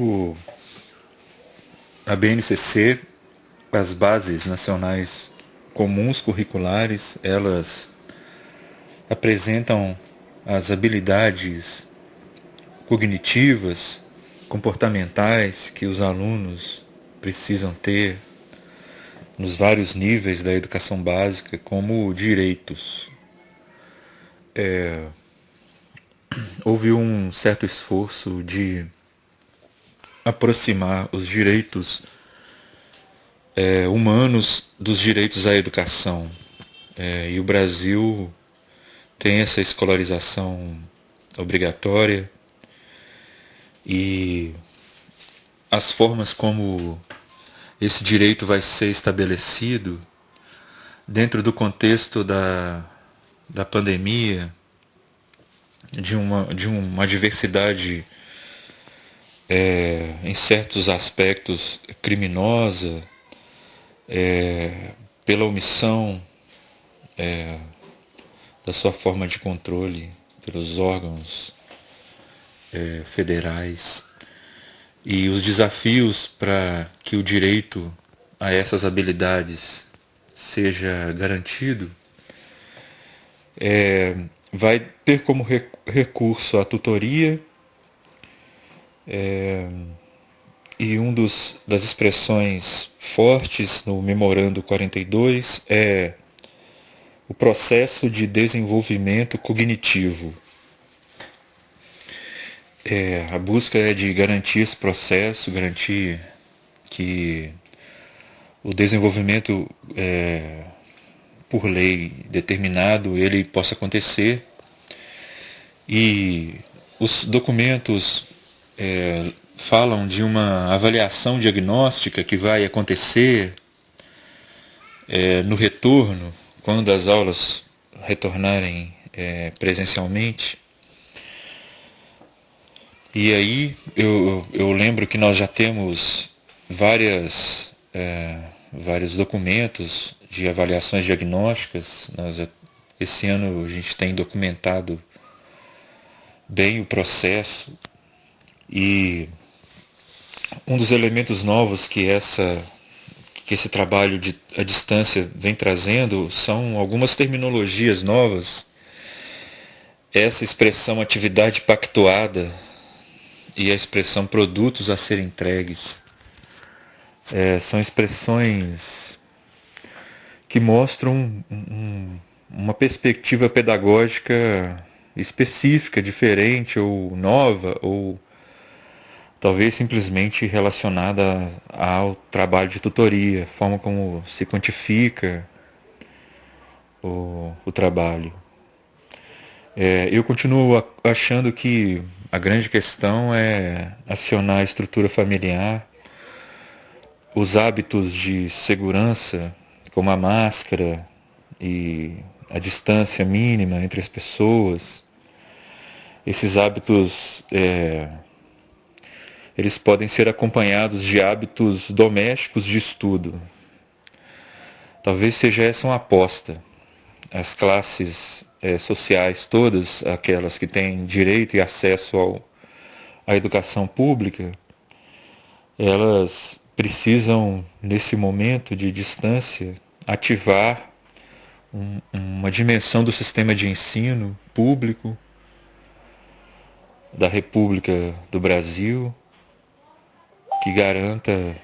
O, a BNCC, as bases nacionais comuns curriculares, elas apresentam as habilidades cognitivas, comportamentais que os alunos precisam ter nos vários níveis da educação básica, como direitos. Houve um certo esforço de aproximar os direitos humanos dos direitos à educação. E o Brasil tem essa escolarização obrigatória e as formas como esse direito vai ser estabelecido dentro do contexto da pandemia, de uma diversidade em certos aspectos criminosa, pela omissão da sua forma de controle pelos órgãos federais, e os desafios para que o direito a essas habilidades seja garantido, vai ter como recurso a tutoria, e das expressões fortes no Memorando 42 é o processo de desenvolvimento cognitivo. A busca é de garantir esse processo, garantir que o desenvolvimento por lei determinado ele possa acontecer, e os documentos falam de uma avaliação diagnóstica que vai acontecer no retorno, quando as aulas retornarem presencialmente. E aí eu lembro que nós já temos vários documentos de avaliações diagnósticas. Esse ano a gente tem documentado bem o processo, e um dos elementos novos que esse trabalho à distância vem trazendo são algumas terminologias novas. Essa expressão atividade pactuada e a expressão produtos a serem entregues são expressões que mostram uma perspectiva pedagógica específica, diferente ou nova, ou talvez simplesmente relacionada ao trabalho de tutoria, a forma como se quantifica o trabalho. Eu continuo achando que a grande questão é acionar a estrutura familiar, os hábitos de segurança, como a máscara e a distância mínima entre as pessoas. Esses hábitos eles podem ser acompanhados de hábitos domésticos de estudo. Talvez seja essa uma aposta. As classes sociais, todas aquelas que têm direito e acesso à educação pública, elas precisam, nesse momento de distância, ativar uma dimensão do sistema de ensino público da República do Brasil que garanta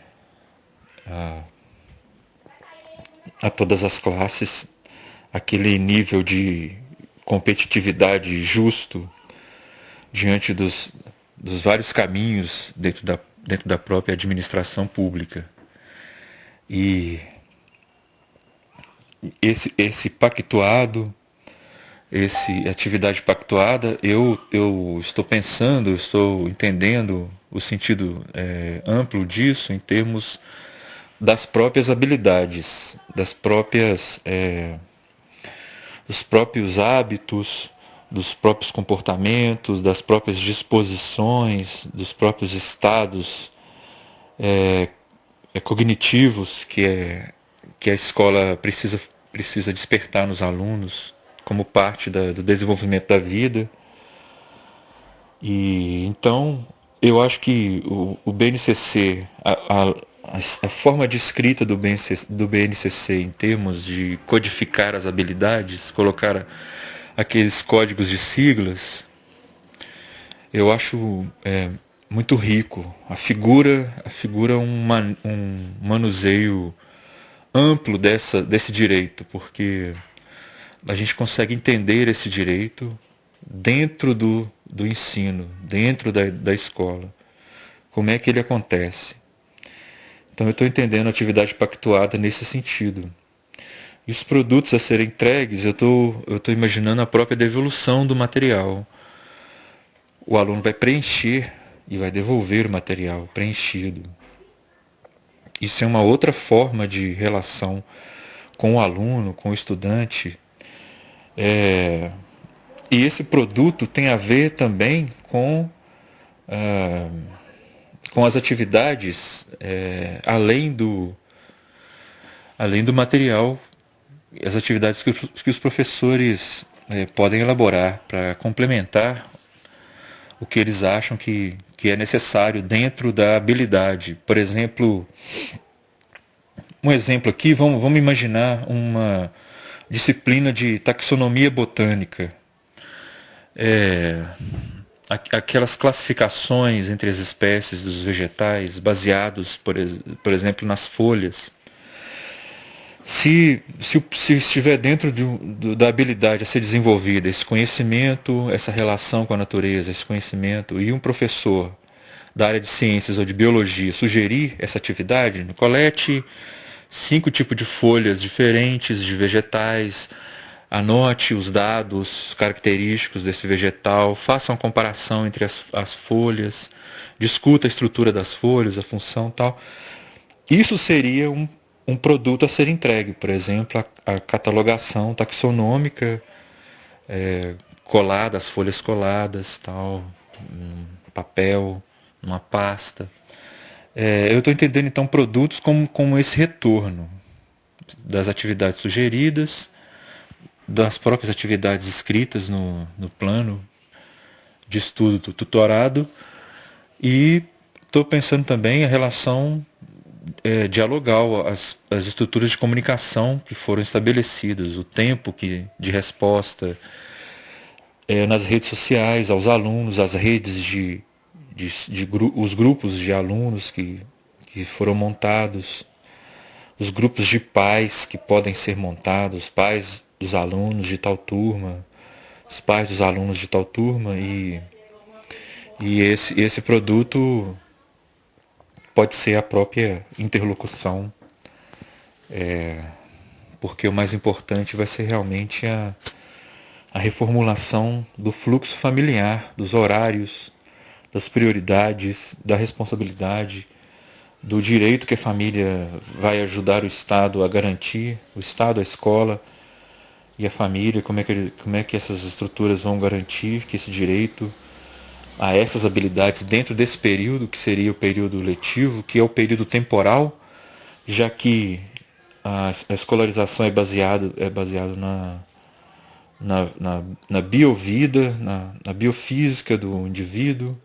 a todas as classes aquele nível de competitividade justo diante dos vários caminhos dentro da própria administração pública. E esse pactuado, essa atividade pactuada, eu estou pensando, eu estou entendendo o sentido amplo disso em termos das próprias habilidades, dos próprios hábitos, dos próprios comportamentos, das próprias disposições, dos próprios estados cognitivos que a escola precisa despertar nos alunos como parte do desenvolvimento da vida. E então eu acho que o BNCC, a forma de escrita do BNCC em termos de codificar as habilidades, colocar aqueles códigos de siglas, eu acho muito rico. A figura é um manuseio amplo desse direito, porque a gente consegue entender esse direito dentro do ensino, dentro da escola. Como é que ele acontece? Então eu estou entendendo a atividade pactuada nesse sentido. E os produtos a serem entregues, eu tô imaginando a própria devolução do material. O aluno vai preencher e vai devolver o material preenchido. Isso é uma outra forma de relação com o aluno, com o estudante. E esse produto tem a ver também com as atividades além do material, as atividades que os professores podem elaborar para complementar o que eles acham que é necessário dentro da habilidade. Por exemplo, um exemplo aqui, vamos imaginar uma disciplina de taxonomia botânica. Aquelas classificações entre as espécies dos vegetais baseados, por exemplo, nas folhas. Se estiver dentro da habilidade a ser desenvolvida, esse conhecimento, essa relação com a natureza, esse conhecimento, e um professor da área de ciências ou de biologia sugerir essa atividade, colete 5 tipos de folhas diferentes de vegetais, anote os dados característicos desse vegetal, faça uma comparação entre as folhas, discuta a estrutura das folhas, a função tal. Isso seria um produto a ser entregue, por exemplo, a catalogação taxonômica colada, as folhas coladas, tal, papel, uma pasta. Eu estou entendendo então produtos como esse retorno das atividades sugeridas, das próprias atividades escritas no plano de estudo do tutorado, e estou pensando também a relação dialogal, as estruturas de comunicação que foram estabelecidas, o tempo de resposta nas redes sociais, aos alunos, as redes os grupos de alunos que foram montados, os grupos de pais que podem ser montados, pais dos alunos de tal turma, os pais dos alunos de tal turma, e esse produto pode ser a própria interlocução, porque o mais importante vai ser realmente a reformulação do fluxo familiar, dos horários, das prioridades, da responsabilidade, do direito que a família vai ajudar o Estado a garantir, o Estado, a escola e a família, como é que essas estruturas vão garantir que esse direito a essas habilidades dentro desse período, que seria o período letivo, que é o período temporal, já que a escolarização é baseado na biovida, na biofísica do indivíduo.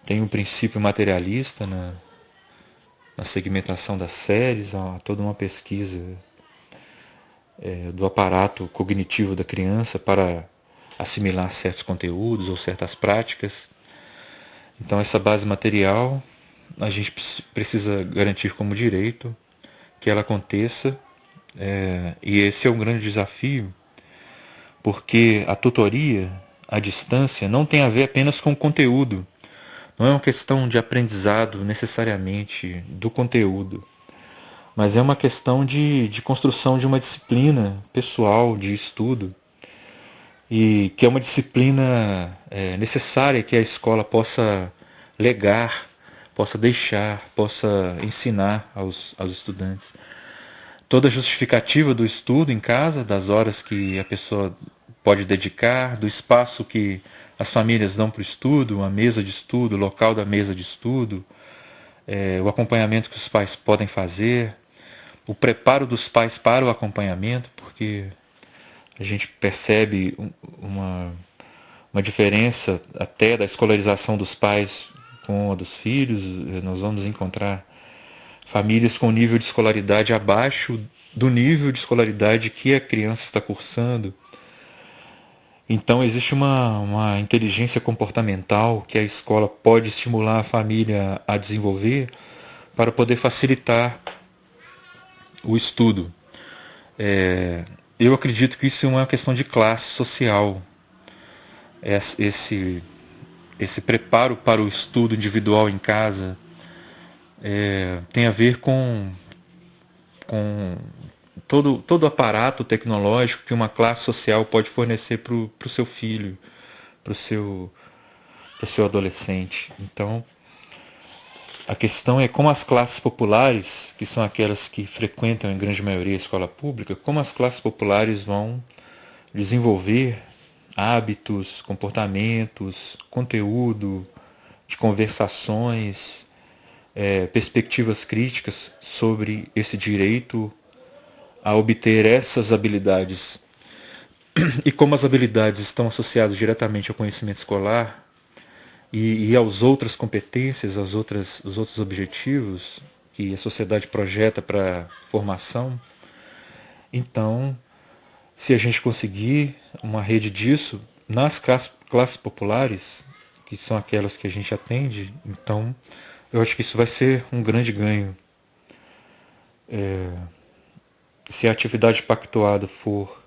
Tem um princípio materialista na segmentação das séries, há toda uma pesquisa do aparato cognitivo da criança para assimilar certos conteúdos ou certas práticas. Então essa base material a gente precisa garantir como direito que ela aconteça, e esse é um grande desafio, porque a tutoria à distância não tem a ver apenas com o conteúdo. Não é uma questão de aprendizado necessariamente do conteúdo, mas é uma questão de construção de uma disciplina pessoal de estudo, e que é uma disciplina necessária que a escola possa legar, possa deixar, possa ensinar aos estudantes. Toda a justificativa do estudo em casa, das horas que a pessoa pode dedicar, do espaço que as famílias dão para o estudo, a mesa de estudo, o local da mesa de estudo, o acompanhamento que os pais podem fazer, o preparo dos pais para o acompanhamento, porque a gente percebe uma diferença até da escolarização dos pais com a dos filhos, nós vamos encontrar famílias com nível de escolaridade abaixo do nível de escolaridade que a criança está cursando. Então existe uma inteligência comportamental que a escola pode estimular a família a desenvolver para poder facilitar o estudo. Eu acredito que isso é uma questão de classe social. Esse, esse preparo para o estudo individual em casa tem a ver com todo o aparato tecnológico que uma classe social pode fornecer para o seu filho, para o seu adolescente. Então, a questão é como as classes populares, que são aquelas que frequentam em grande maioria a escola pública, como as classes populares vão desenvolver hábitos, comportamentos, conteúdo de conversações, perspectivas críticas sobre esse direito a obter essas habilidades. E como as habilidades estão associadas diretamente ao conhecimento escolar e às outras competências, os outros objetivos que a sociedade projeta para a formação, então, se a gente conseguir uma rede disso nas classes populares, que são aquelas que a gente atende, então eu acho que isso vai ser um grande ganho. Se a atividade pactuada for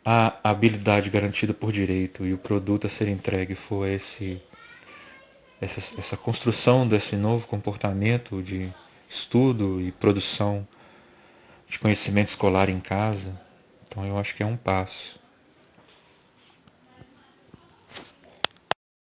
a habilidade garantida por direito e o produto a ser entregue for essa construção desse novo comportamento de estudo e produção de conhecimento escolar em casa, então eu acho que é um passo.